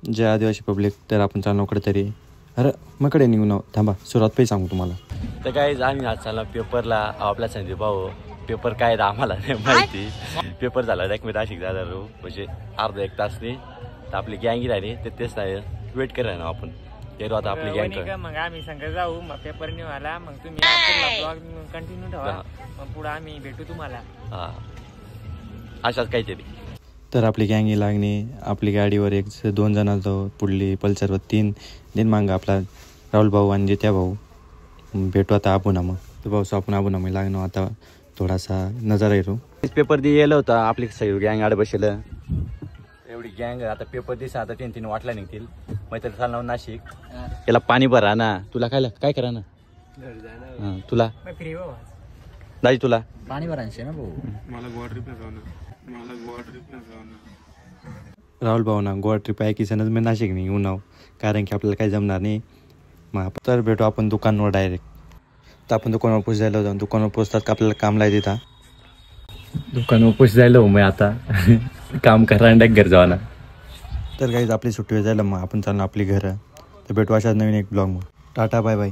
जय आदिवासी पब्लिक. तर आपण चाललो कुठेतरी. अरे मग कडे निघू ना, थांबा सुरुवात काही सांगू तुम्हाला. तर काय आम्ही आज चालला पेपरला. आपला संदीप भाऊ पेपर काय आम्हाला नाही माहिती. पेपर झाला एक मी नाशिक झाला म्हणजे अर्धा एक तासनी. तर आपली गँगी राहिली तर तेच नाही वेट करा ना आपण गेलो आता आपली गँग. मग आम्ही संग जाऊ मग पेपर निघाला मग तुम्ही ब्लॉग कंटिन्यू ठेवा मग पुढे आम्ही भेटू तुम्हाला. हां अशाच काहीतरी. तर आपली गँगी लागणे. आपली गाडीवर 1-2 जण आलो. पुढली पल्सरवर 3 दिन मागं आपला राहुल भाऊ आणि जित्या भाऊ. भेटू आता आपुना. मग तो भाऊ आपण आपुना मग लागणं आता थोडासा नजारा येतो. पेपर दे येलं होता आपली सगळी गँग आड बसलं. एवढी गँग आता पेपर दिसा आता 3-3 वाटला निघतील. मग तर चालणार नाशिक. याला पाणी भरा ना. तुला काय करा ना. हां तुला दाजी तुला पाणी भरायचे ना भाऊ. मला गोवा ट्रिपला जाऊ ना. राहुल भाऊ ना गोवा ट्रिप आहे की सनच मी नाशिक नाही येऊ नाव. कारण की आपल्याला काही जमणार नाही. मग तर भेटू आपण दुकानवर डायरेक्ट. तर आपण दुकानावर पोच जायला जाऊन दुकानावर पोचतात का आपल्याला काम लाय देता. दुकानावर पोच जायला हो मग आता काम करा आणि घर जावा ना. तर काहीच आपली सुट्टी जायला मग आपण चालणार आपली घरं. तर भेटू अशाच नवीन एक ब्लॉग. मग टाटा बाय बाय.